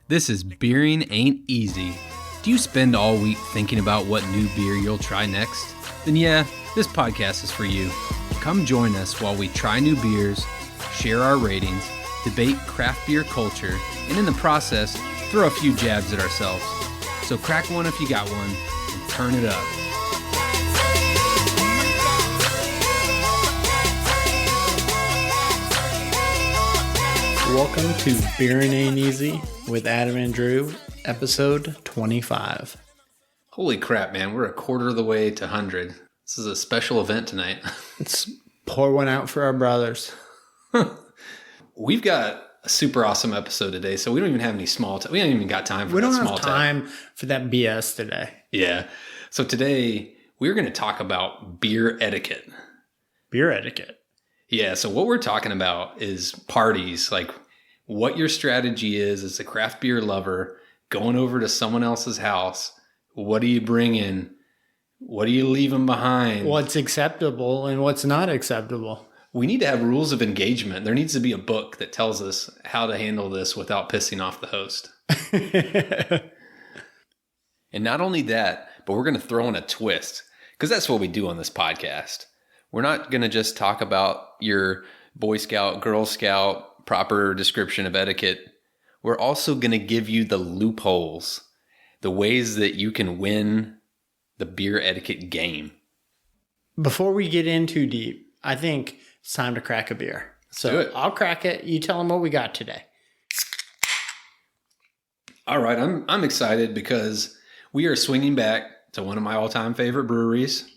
This is Beering Ain't Easy. Do you spend all week thinking about what new beer you'll try next? Then yeah, this podcast is for you. Come join us while we try new beers, share our ratings, debate craft beer culture, and in the process, throw a few jabs at ourselves. So crack one if you got one, and turn it up. Welcome to Beering Ain't Easy with Adam and Drew, episode 25. Holy crap, man. We're a quarter of the way to 100. This is a special event tonight. Let's pour one out for our brothers. We've got a super awesome episode today, so we don't even have any small talk. We haven't even got time for that small talk. We don't have time for that BS today. Yeah. So today, we're going to talk about beer etiquette. Beer etiquette. Yeah, so what we're talking about is parties, like what your strategy is as a craft beer lover, going over to someone else's house. What do you bring in? What do you leave them behind? What's acceptable and what's not acceptable? We need to have rules of engagement. There needs to be a book that tells us how to handle this without pissing off the host. And not only that, but we're going to throw in a twist, because that's what we do on this podcast. We're not going to just talk about your Boy Scout, Girl Scout, proper description of etiquette. We're also going to give you the loopholes, the ways that you can win the beer etiquette game. Before we get in too deep, I think it's time to crack a beer. So I'll crack it. You tell them what we got today. All right. I'm excited because we are swinging back to one of my all-time favorite breweries,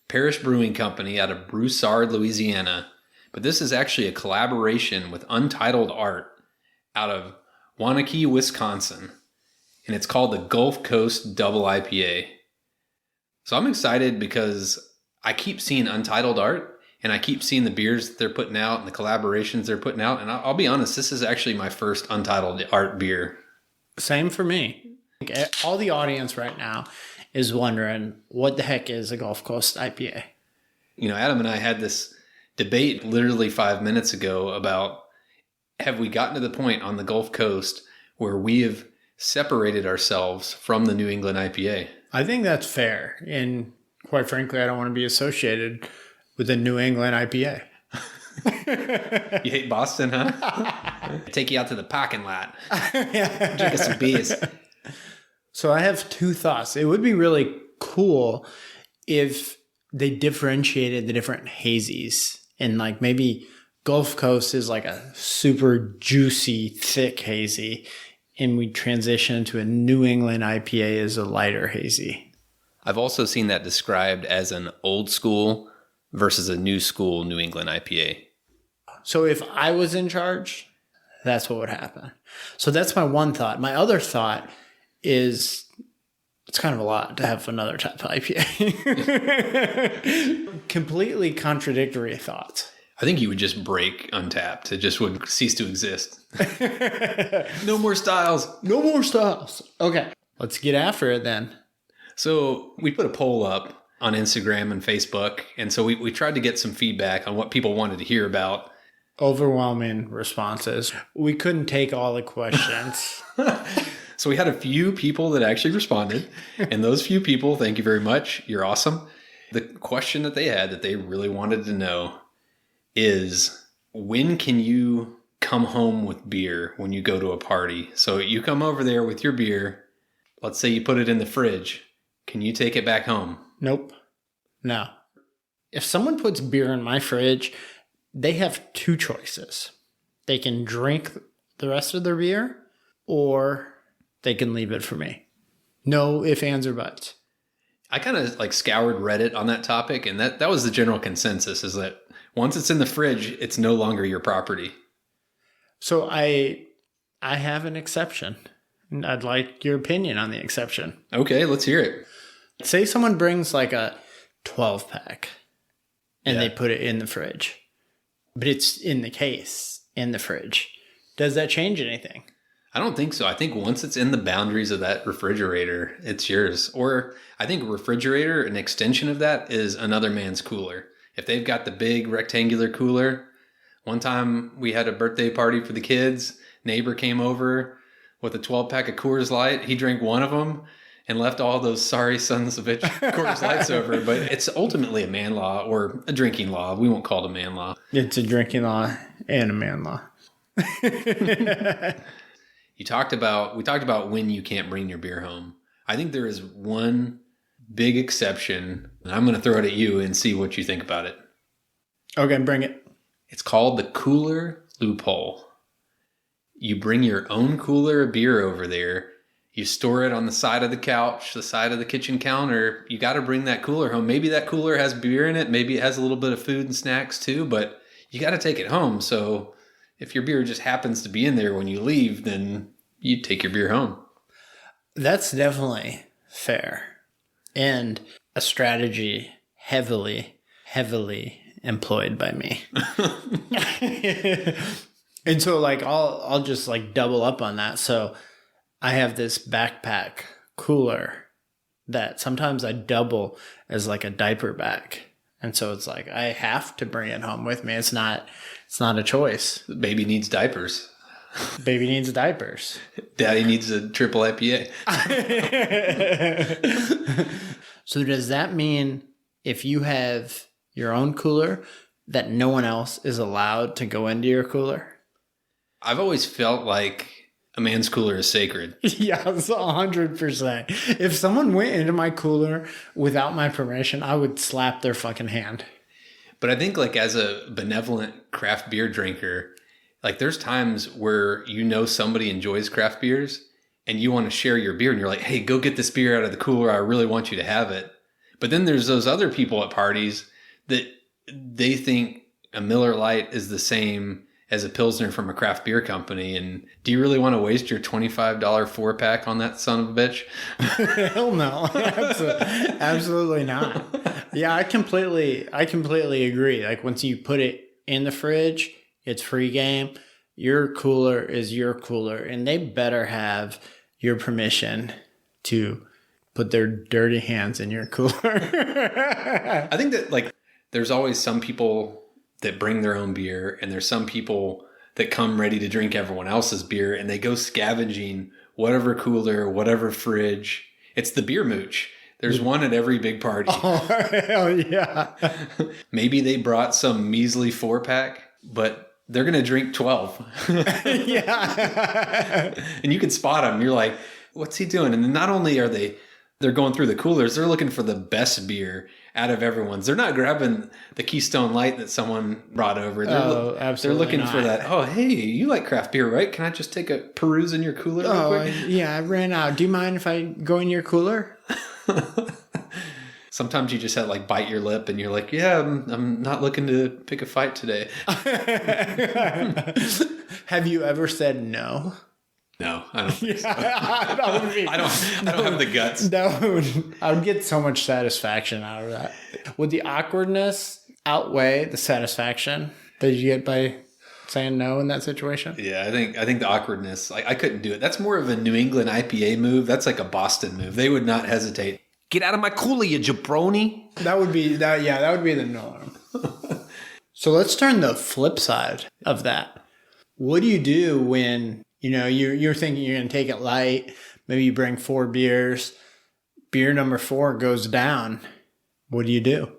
Parish Brewing Company out of Broussard, Louisiana. But this is actually a collaboration with Untitled art out of Waunekee, Wisconsin. And it's called the Gulf Coast Double IPA. So I'm excited because I keep seeing Untitled art and I keep seeing the beers that they're putting out and the collaborations they're putting out. And I'll be honest, this is actually my first Untitled art beer. Same for me. All the audience right now is wondering, what the heck is a Gulf Coast IPA? You know, Adam and I had this debate literally 5 minutes ago about, have we gotten to the point on the Gulf Coast where we have separated ourselves from the New England IPA? I think that's fair. And quite frankly, I don't want to be associated with a New England IPA. You hate Boston, huh? Take you out to the parking lot. Drink us some beers. So I have two thoughts. It would be really cool if they differentiated the different hazies, and like maybe Gulf Coast is like a super juicy, thick hazy, and we transition to a New England IPA as a lighter hazy. I've also seen that described as an old school versus a new school New England IPA. So if I was in charge, that's what would happen. So that's my one thought. My other thought is it's kind of a lot to have another type of IPA. Completely contradictory thoughts. I think you would just break Untappd. It just would cease to exist. No more styles. No more styles. Okay, let's get after it then. So we put a poll up on Instagram and Facebook. And so we tried to get some feedback on what people wanted to hear about. Overwhelming responses. We couldn't take all the questions. So we had a few people that actually responded, and those few people, thank you very much. You're awesome. The question that they had that they really wanted to know is, when can you come home with beer when you go to a party? So you come over there with your beer. Let's say you put it in the fridge. Can you take it back home? Nope. No. If someone puts beer in my fridge, they have two choices. They can drink the rest of their beer, or they can leave it for me. No ifs, ands, or buts. I kind of like scoured Reddit on that topic, and that was the general consensus, is that once it's in the fridge, it's no longer your property. So I have an exception. And I'd like your opinion on the exception. Okay, let's hear it. Say someone brings like a 12-pack and they put it in the fridge, but it's in the case in the fridge. Does that change anything? I don't think so. I think once it's in the boundaries of that refrigerator, it's yours. Or I think a refrigerator, an extension of that, is another man's cooler. If they've got the big rectangular cooler, one time we had a birthday party for the kids, neighbor came over, with a 12-pack of Coors Light. He drank one of them and left all those sorry sons of bitch Coors Lights over. But it's ultimately a man law or a drinking law. We won't call it a man law. It's a drinking law and a man law. We talked about when you can't bring your beer home. I think there is one big exception, and I'm going to throw it at you and see what you think about it. Okay, bring it. It's called the cooler loophole. You bring your own cooler of beer over there. You store it on the side of the couch, the side of the kitchen counter. You got to bring that cooler home. Maybe that cooler has beer in it. Maybe it has a little bit of food and snacks too, but you got to take it home. So if your beer just happens to be in there when you leave, then you take your beer home. That's definitely fair. And a strategy heavily employed by me. And so like I'll just like double up on that. So I have this backpack cooler that sometimes I double as like a diaper bag. And so it's like I have to bring it home with me. It's not a choice. The baby needs diapers. Baby needs diapers. Daddy needs a triple IPA. So does that mean if you have your own cooler that no one else is allowed to go into your cooler? I've always felt like a man's cooler is sacred. Yeah, it's 100%. If someone went into my cooler without my permission, I would slap their fucking hand. But I think like as a benevolent craft beer drinker, like there's times where you know somebody enjoys craft beers and you want to share your beer and you're like, hey, go get this beer out of the cooler. I really want you to have it. But then there's those other people at parties that they think a Miller Lite is the same as a Pilsner from a craft beer company. And do you really want to waste your $25 4-pack on that son of a bitch? Hell no. Absolutely not. Yeah, I completely agree. Like once you put it in the fridge, it's free game. Your cooler is your cooler, and they better have your permission to put their dirty hands in your cooler. I think that like there's always some people that bring their own beer, and there's some people that come ready to drink everyone else's beer, and they go scavenging whatever cooler, whatever fridge. It's the beer mooch. There's one at every big party. Oh, hell yeah. Maybe they brought some measly 4-pack, but they're going to drink 12. Yeah. And you can spot them. You're like, what's he doing? And then not only are they're going through the coolers, they're looking for the best beer out of everyone's. They're not grabbing the Keystone Light that someone brought over. Absolutely. They're looking for that. Oh, hey, you like craft beer, right? Can I just take a peruse in your cooler real quick? Yeah, I ran out. Do you mind if I go in your cooler? Sometimes you just have like bite your lip and you're like, yeah, I'm not looking to pick a fight today. Have you ever said no? No, I don't think so. I don't have the guts. I would get so much satisfaction out of that. Would the awkwardness outweigh the satisfaction that you get by saying no in that situation? Yeah, I think the awkwardness, like I couldn't do it. That's more of a New England IPA move. That's like a Boston move. They would not hesitate. Get out of my cooler, you jabroni. That would be the norm. So let's turn the flip side of that. What do you do when, you're thinking you're going to take it light, maybe you bring 4 beers, beer number 4 goes down. What do you do?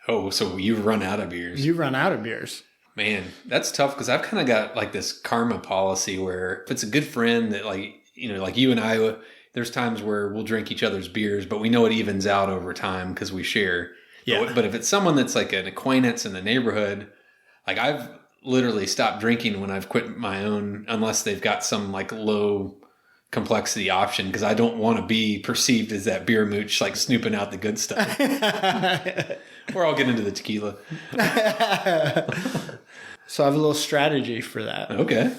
Oh, so you've run out of beers. You run out of beers. Man, that's tough because I've kind of got like this karma policy where if it's a good friend that like you and I, there's times where we'll drink each other's beers, but we know it evens out over time because we share. Yeah. But if it's someone that's like an acquaintance in the neighborhood, like I've literally stopped drinking when I've quit my own, unless they've got some like low complexity option, because I don't want to be perceived as that beer mooch, like snooping out the good stuff. Or I'll get into the tequila. So I have a little strategy for that. Okay.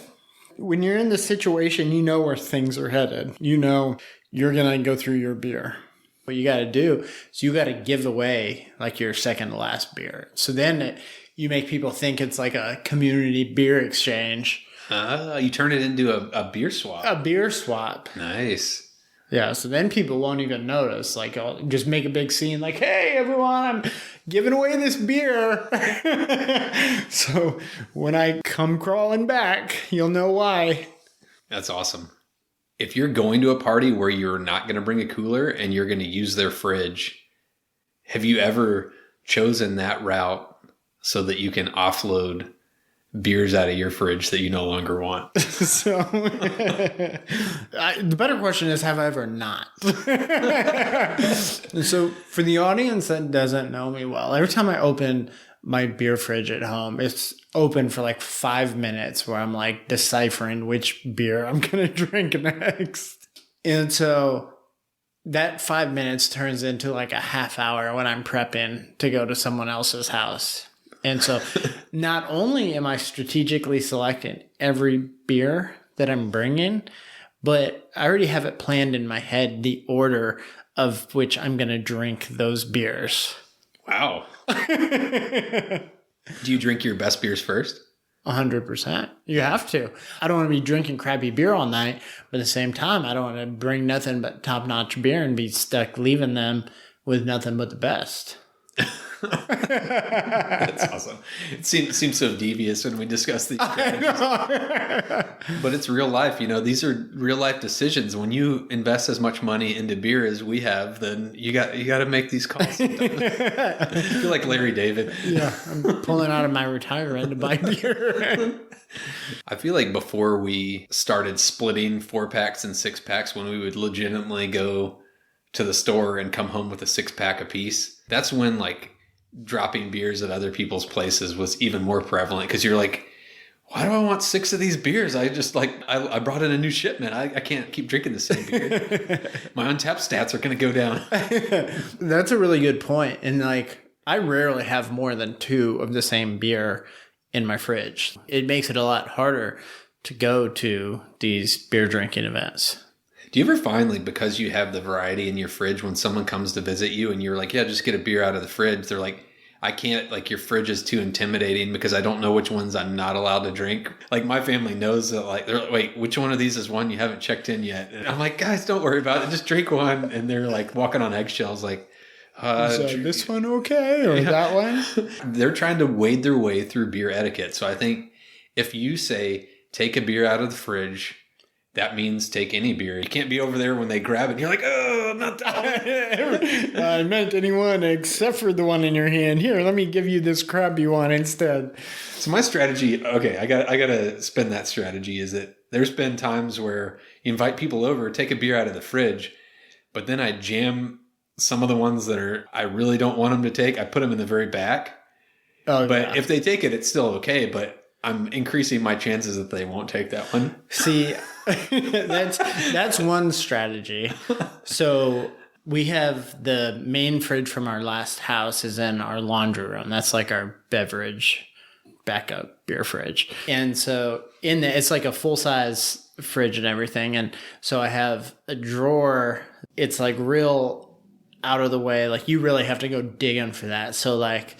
When you're in the situation, you know where things are headed. You know you're going to go through your beer. What you got to do is you got to give away like your second to last beer. So then you make people think it's like a community beer exchange. You turn it into a beer swap. A beer swap. Nice. Yeah, so then people won't even notice. Like, I'll just make a big scene like, hey, everyone, I'm giving away this beer. So when I come crawling back, you'll know why. That's awesome. if you're going to a party where you're not going to bring a cooler and you're going to use their fridge, have you ever chosen that route so that you can offload beers out of your fridge that you no longer want? So the better question is, have I ever not? So for the audience that doesn't know me well, every time I open my beer fridge at home, it's open for like 5 minutes where I'm like deciphering which beer I'm going to drink next. And so that 5 minutes turns into like a half hour when I'm prepping to go to someone else's house. And so not only am I strategically selecting every beer that I'm bringing, but I already have it planned in my head, the order of which I'm going to drink those beers. Wow. Do you drink your best beers first? 100%. You have to. I don't want to be drinking crappy beer all night, but at the same time, I don't want to bring nothing but top-notch beer and be stuck leaving them with nothing but the best. That's awesome. It seems so devious when we discuss these strategies. But it's real life. These are real life decisions. When you invest as much money into beer as we have, then you got to make these calls sometimes. I feel like Larry David. Yeah, I'm pulling out of my retirement to buy beer. I feel like before we started splitting 4-packs and 6-packs, when we would legitimately go to the store and come home with a 6-pack apiece, that's when like dropping beers at other people's places was even more prevalent, because you're like, why do I want 6 of these beers? I just I brought in a new shipment. I can't keep drinking the same beer. My Untappd stats are going to go down. That's a really good point. And like, I rarely have more than 2 of the same beer in my fridge. It makes it a lot harder to go to these beer drinking events. Do you ever find, like, because you have the variety in your fridge, when someone comes to visit you and you're like, yeah, just get a beer out of the fridge, they're like, I can't, like, your fridge is too intimidating because I don't know which ones I'm not allowed to drink. Like, my family knows that, like, they're like, wait, which one of these is one you haven't checked in yet? And I'm like, guys, don't worry about it. Just drink one. And they're like walking on eggshells, like, this one okay? Or that one? They're trying to wade their way through beer etiquette. So I think if you say, take a beer out of the fridge, that means take any beer. You can't be over there when they grab it and you're like, oh, not that one. I meant anyone except for the one in your hand. Here, let me give you this crappy one instead. So my strategy, okay, I got to spin that strategy, is that there's been times where you invite people over, take a beer out of the fridge, but then I jam some of the ones that I really don't want them to take. I put them in the very back. Oh, but yeah. If they take it, it's still okay, but I'm increasing my chances that they won't take that one. See, that's one strategy. So we have the main fridge from our last house is in our laundry room. That's like our beverage backup beer fridge. And so in there, it's like a full-size fridge and everything. And so I have a drawer. It's like real out of the way. Like you really have to go digging for that. So like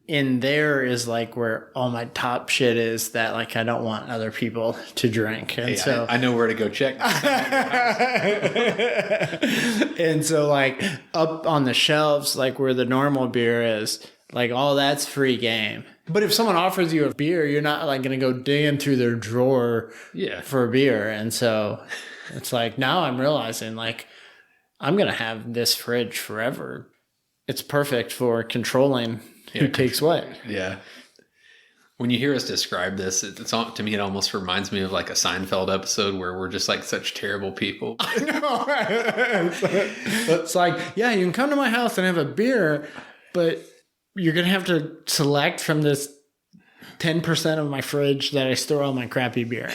in there is like where all my top shit is that like I don't want other people to drink. And so I know where to go check. And so like up on the shelves, like where the normal beer is, like all that's free game. But if someone offers you a beer, you're not like going to go digging through their drawer for a beer. And so it's like now I'm realizing like I'm going to have this fridge forever. It's perfect for controlling who takes what. Yeah. When you hear us describe this, to me, it almost reminds me of like a Seinfeld episode where we're just like such terrible people. I know. It's like, yeah, you can come to my house and have a beer, but you're going to have to select from this 10% of my fridge that I store all my crappy beer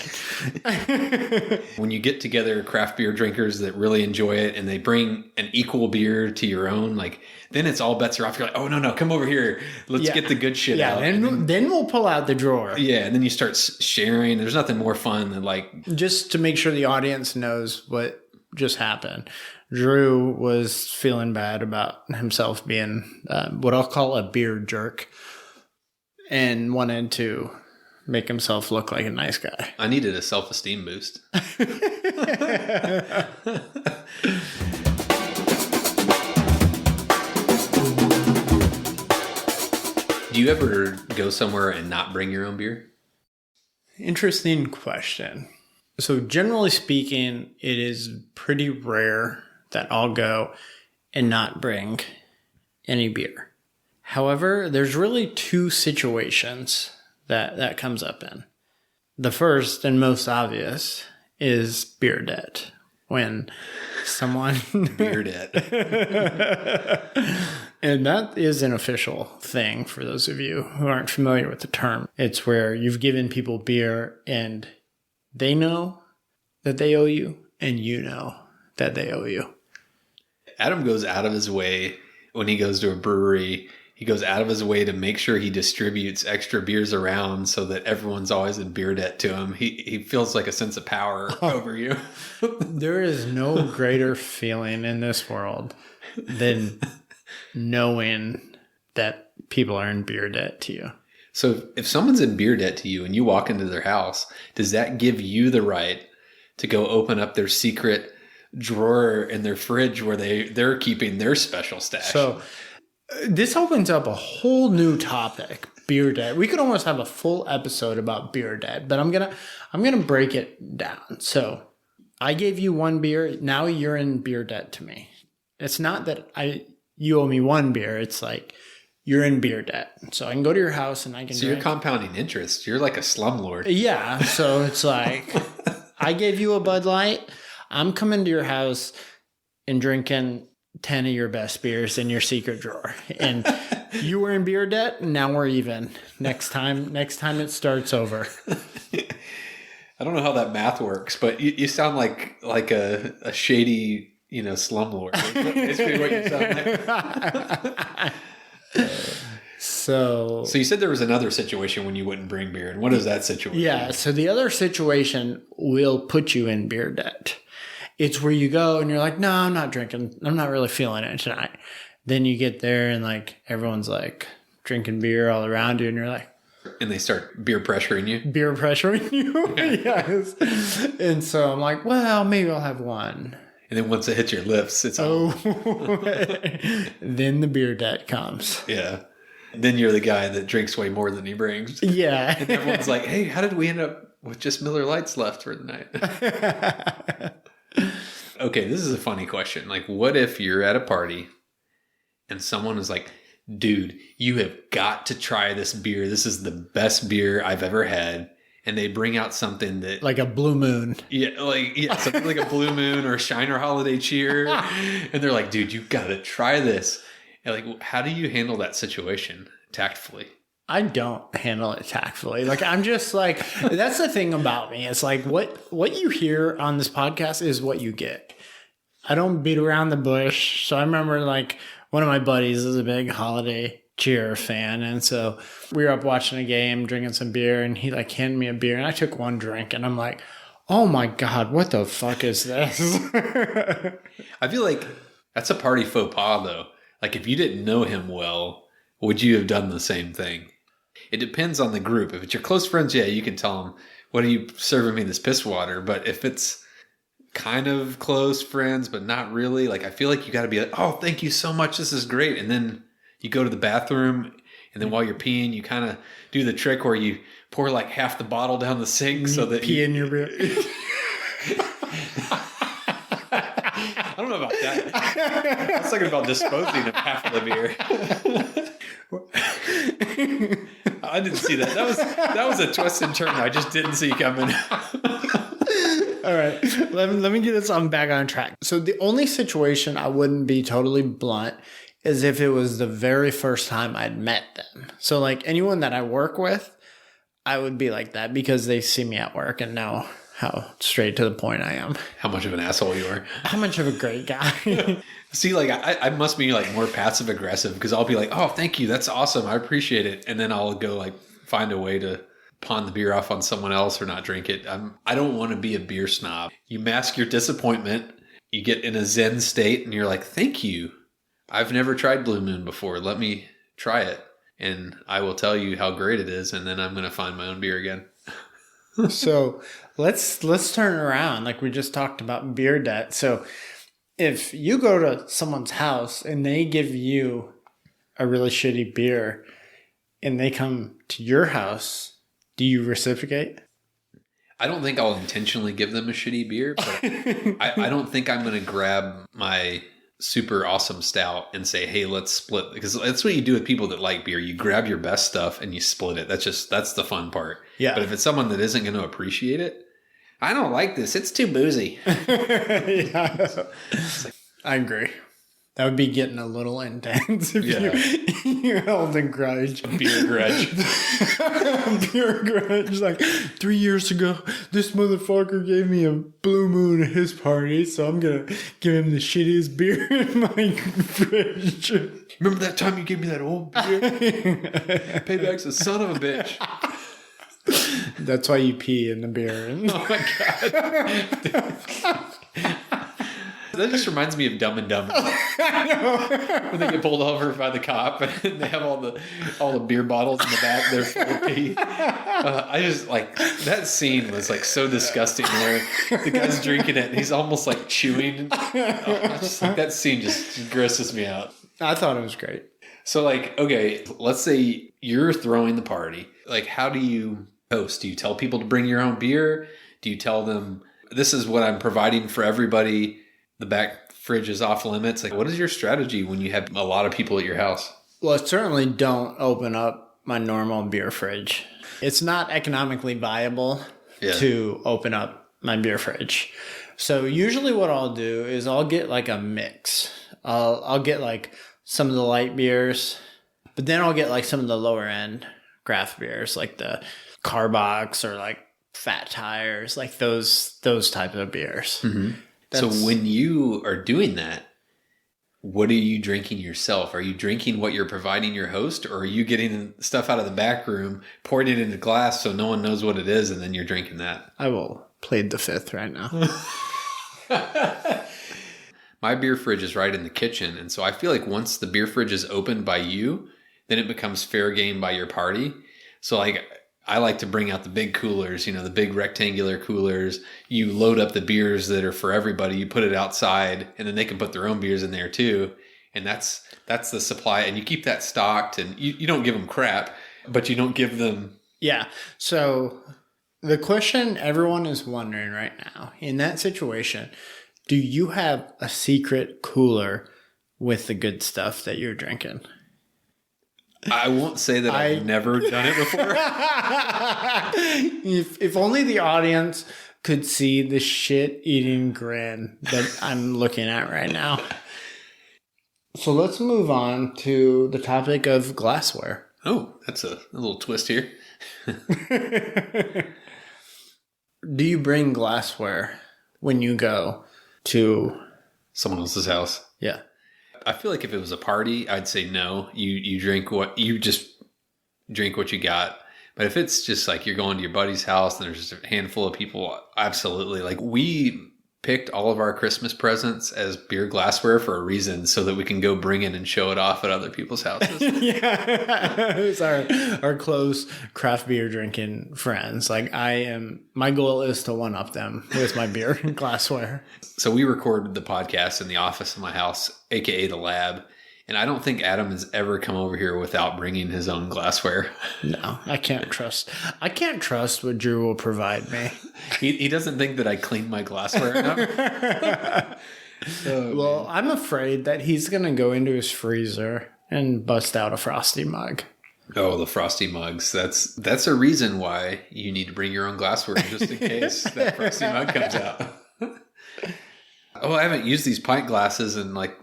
in. When you get together craft beer drinkers that really enjoy it and they bring an equal beer to your own, like then it's all bets are off. You're like, oh, no, come over here. Let's get the good shit out. And then we'll pull out the drawer. Yeah, and then you start sharing. There's nothing more fun than like... Just to make sure the audience knows what just happened. Drew was feeling bad about himself being what I'll call a beer jerk and wanted to make himself look like a nice guy. I needed a self-esteem boost. Do you ever go somewhere and not bring your own beer? Interesting question. So generally speaking, it is pretty rare that I'll go and not bring any beer. However, there's really two situations that comes up in. The first and most obvious is beer debt. When someone... Beer debt. And that is an official thing for those of you who aren't familiar with the term. It's where you've given people beer and they know that they owe you and you know that they owe you. Adam goes out of his way when he goes to a brewery. He goes out of his way to make sure he distributes extra beers around so that everyone's always in beer debt to him. He feels like a sense of power over you. There is no greater feeling in this world than knowing that people are in beer debt to you. So if someone's in beer debt to you and you walk into their house, does that give you the right to go open up their secret drawer in their fridge where they're keeping their special stash? So this opens up a whole new topic, beer debt. We could almost have a full episode about beer debt, but I'm gonna break it down. So I gave you one beer. Now you're in beer debt to me. It's not that you owe me one beer. It's like you're in beer debt. So I can go to your house and I can. So you're compounding interest. You're like a slumlord. Yeah. So it's like I gave you a Bud Light. I'm coming to your house and drinking 10 of your best beers in your secret drawer. And you were in beer debt, and now we're even. Next time it starts over. I don't know how that math works, but you sound like a shady, slumlord. Basically what you sound like. So you said there was another situation when you wouldn't bring beer. And what is that situation? Yeah. So the other situation will put you in beer debt. It's where you go and you're like, no, I'm not drinking. I'm not really feeling it tonight. Then you get there and like everyone's like drinking beer all around you and you're like. And they start beer pressuring you? Beer pressuring you, yes. And so I'm like, well, maybe I'll have one. And then once it hits your lips, it's Then the beer debt comes. Yeah. Then you're the guy that drinks way more than he brings. Yeah. And everyone's like, hey, how did we end up with just Miller Lites left for the night? Okay, this is a funny question. Like, what if you're at a party and someone is like, dude, you have got to try this beer. This is the best beer I've ever had. And they bring out something that... Like a Blue Moon. Yeah, something like a Blue Moon or Shiner Holiday Cheer. And they're like, dude, you got to try this. And like, how do you handle that situation tactfully? I don't handle it tactfully. Like, I'm just like... That's the thing about me. It's like, what you hear on this podcast is what you get. I don't beat around the bush. So I remember like one of my buddies is a big Holiday Cheer fan. And so we were up watching a game, drinking some beer, and he like handed me a beer and I took one drink and I'm like, oh my God, what the fuck is this? I feel like that's a party faux pas though. Like if you didn't know him well, would you have done the same thing? It depends on the group. If it's your close friends, yeah, you can tell them, what are you serving me this piss water? But if it's kind of close friends, but not really, like I feel like you got to be like, oh, thank you so much. This is great. And then you go to the bathroom and then while you're peeing, you kind of do the trick where you pour like half the bottle down the sink so that pee in your beer. I don't know about that. I was thinking about disposing of half of the beer. I didn't see that. That was a twist and turn I just didn't see coming. All right. Let me get this back on track. So the only situation I wouldn't be totally blunt is if it was the very first time I'd met them. So like anyone that I work with, I would be like that because they see me at work and know how straight to the point I am. How much of an asshole you are. How much of a great guy. See, like I must be like more passive aggressive because I'll be like, oh, thank you. That's awesome. I appreciate it. And then I'll go like find a way to pawn the beer off on someone else or not drink it. I don't want to be a beer snob. You mask your disappointment. You get in a zen state and you're like, thank you. I've never tried Blue Moon before. Let me try it. And I will tell you how great it is. And then I'm going to find my own beer again. So let's turn it around. Like we just talked about beer debt. So if you go to someone's house and they give you a really shitty beer and they come to your house, do you reciprocate? I don't think I'll intentionally give them a shitty beer, but I don't think I'm going to grab my super awesome stout and say, hey, let's split. Because that's what you do with people that like beer. You grab your best stuff and you split it. That's the fun part. Yeah. But if it's someone that isn't going to appreciate it, I don't like this. It's too boozy. Yeah. I agree. That would be getting a little intense if you held a grudge. A beer grudge. Beer grudge. Like 3 years ago, this motherfucker gave me a Blue Moon at his party, so I'm going to give him the shittiest beer in my fridge. Remember that time you gave me that old beer? Payback's a son of a bitch. That's why you pee in the beer. Oh my God. That just reminds me of Dumb and Dumber. When they get pulled over by the cop and they have all the beer bottles in the back. They're full of pee. I just like that scene was like so disgusting where the guy's drinking it and he's almost like chewing. That scene just grosses me out. I thought it was great. So like, okay, let's say you're throwing the party. Like, how do you host? Do you tell people to bring your own beer? Do you tell them this is what I'm providing for everybody? The back fridge is off limits. Like, what is your strategy when you have a lot of people at your house? Well, I certainly don't open up my normal beer fridge. It's not economically viable to open up my beer fridge. So usually what I'll do is I'll get like a mix. I'll get like some of the light beers, but then I'll get like some of the lower end craft beers, like the Karbachs or like Fat Tires, like those types of beers. Mm-hmm. So when you are doing that, what are you drinking yourself? Are you drinking what you're providing your host, or are you getting stuff out of the back room, pouring it in a glass so no one knows what it is, and then you're drinking that? I will plead the fifth right now. My beer fridge is right in the kitchen, and so I feel like once the beer fridge is opened by you, then it becomes fair game by your party. So like, I like to bring out the big coolers, the big rectangular coolers. You load up the beers that are for everybody. You put it outside, and then they can put their own beers in there too. And that's the supply. And you keep that stocked, and you don't give them crap, but you don't give them. Yeah. So the question everyone is wondering right now, in that situation, do you have a secret cooler with the good stuff that you're drinking? I won't say that I've never done it before. If only the audience could see the shit-eating grin that I'm looking at right now. So let's move on to the topic of glassware. Oh, that's a little twist here. Do you bring glassware when you go to someone else's house? Yeah. I feel like if it was a party, I'd say no. You just drink what you got. But if it's just like you're going to your buddy's house and there's just a handful of people, absolutely. Like, we picked all of our Christmas presents as beer glassware for a reason, so that we can go bring it and show it off at other people's houses. Yeah, it's our close craft beer drinking friends. Like, my goal is to one up them with my beer glassware. So we recorded the podcast in the office of my house, aka the lab, and I don't think Adam has ever come over here without bringing his own glassware. No, I can't trust what Drew will provide me. He doesn't think that I clean my glassware enough. Well, I'm afraid that he's going to go into his freezer and bust out a Frosty mug. Oh, the Frosty mugs. That's a reason why you need to bring your own glassware, just in case that Frosty mug comes out. Oh, I haven't used these pint glasses in like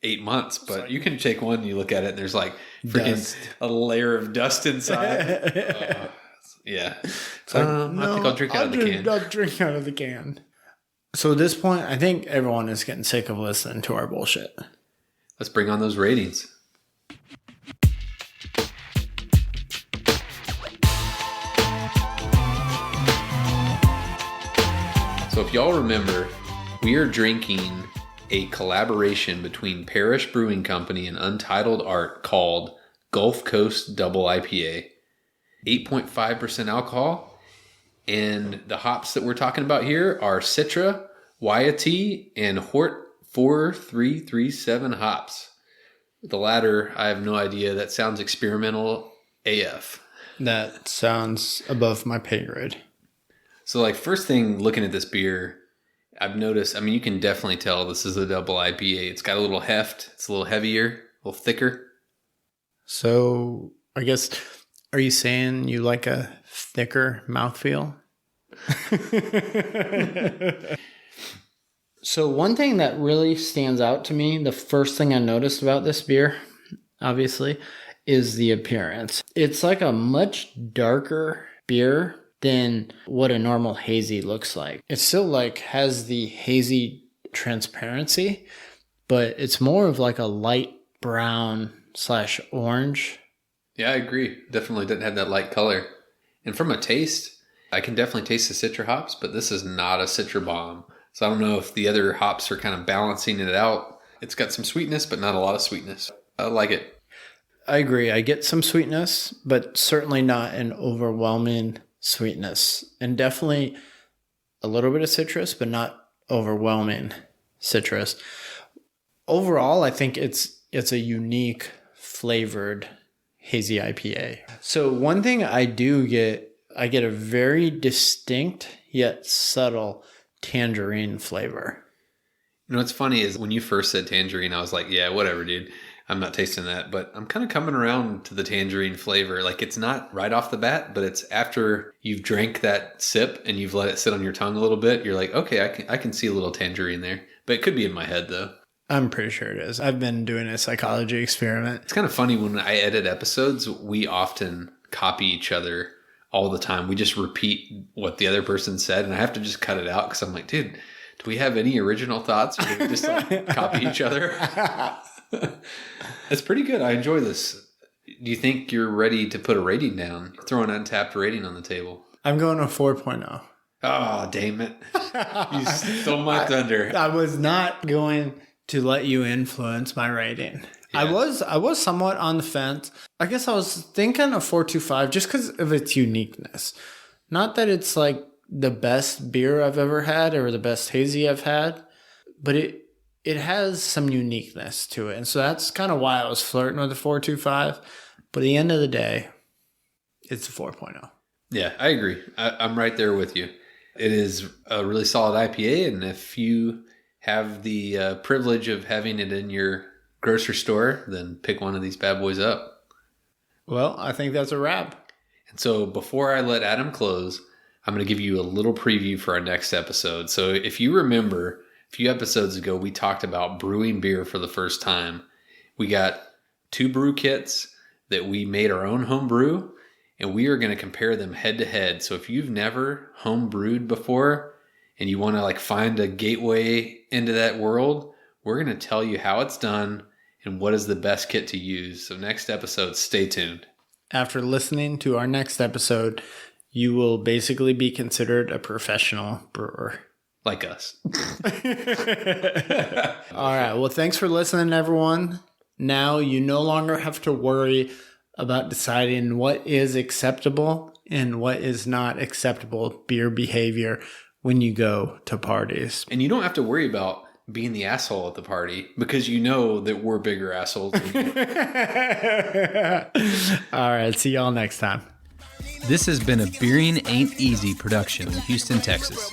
8 months, but you can take one and you look at it and there's like freaking a layer of dust inside. Yeah. It's like, I think I'll drink out of the can. I'll drink out of the can. So at this point, I think everyone is getting sick of listening to our bullshit. Let's bring on those ratings. So if y'all remember, we are drinking a collaboration between Parish Brewing Company and Untitled Art called Gulf Coast Double IPA. 8.5% alcohol. And the hops that we're talking about here are Citra, Waunekee, and Hort 4337 hops. The latter, I have no idea. That sounds experimental AF. That sounds above my pay grade. So like first thing looking at this beer, I've noticed, I mean, you can definitely tell this is a double IPA. It's got a little heft. It's a little heavier, a little thicker. So I guess, are you saying you like a thicker mouthfeel? So one thing that really stands out to me, the first thing I noticed about this beer, obviously, is the appearance. It's like a much darker beer than what a normal hazy looks like. It still like has the hazy transparency, but it's more of like a light brown / orange. Yeah, I agree. Definitely didn't have that light color. And from a taste, I can definitely taste the citra hops, but this is not a citra bomb. So I don't know if the other hops are kind of balancing it out. It's got some sweetness, but not a lot of sweetness. I like it. I agree. I get some sweetness, but certainly not an overwhelming sweetness. And definitely a little bit of citrus, but not overwhelming citrus. Overall, I think it's a unique flavored hazy IPA. So one thing I get a very distinct yet subtle tangerine flavor. You know, what's funny is when you first said tangerine, I was like, yeah, whatever, dude. I'm not tasting that. But I'm kind of coming around to the tangerine flavor. Like it's not right off the bat, but it's after you've drank that sip and you've let it sit on your tongue a little bit. You're like, okay, I can see a little tangerine there. But it could be in my head, though. I'm pretty sure it is. I've been doing a psychology experiment. It's kind of funny when I edit episodes, we often copy each other all the time. We just repeat what the other person said, and I have to just cut it out because I'm like, dude, do we have any original thoughts, or do we just like copy each other? It's pretty good. I enjoy this. Do you think you're ready to put a rating down? Throw an Untappd rating on the table. I'm going to 4.0. Oh, damn it. You stole my thunder. I was not going to let you influence my rating. Yeah. I was somewhat on the fence. I guess I was thinking of 4.25 just because of its uniqueness. Not that it's like the best beer I've ever had or the best hazy I've had, but it has some uniqueness to it. And so that's kind of why I was flirting with the 4.25. But at the end of the day, it's a 4.0. Yeah, I agree. I'm right there with you. It is a really solid IPA, and if you have the privilege of having it in your grocery store, then pick one of these bad boys up. Well, I think that's a wrap. And so before I let Adam close, I'm going to give you a little preview for our next episode. So if you remember, a few episodes ago, we talked about brewing beer for the first time. We got 2 brew kits that we made our own home brew, and we are going to compare them head to head. So if you've never home brewed before and you want to like find a gateway into that world, we're going to tell you how it's done and what is the best kit to use. So next episode, stay tuned. After listening to our next episode, you will basically be considered a professional brewer. Like us. All right. Well, thanks for listening, everyone. Now you no longer have to worry about deciding what is acceptable and what is not acceptable beer behavior when you go to parties. And you don't have to worry about being the asshole at the party because you know that we're bigger assholes than you. All right. See y'all next time. This has been a Beering Ain't Easy production in Houston, Texas.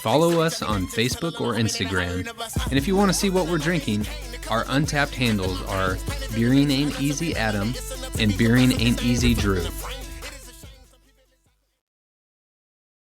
Follow us on Facebook or Instagram. And if you want to see what we're drinking, our Untappd handles are Beering Ain't Easy Adam and Beering Ain't Easy Drew.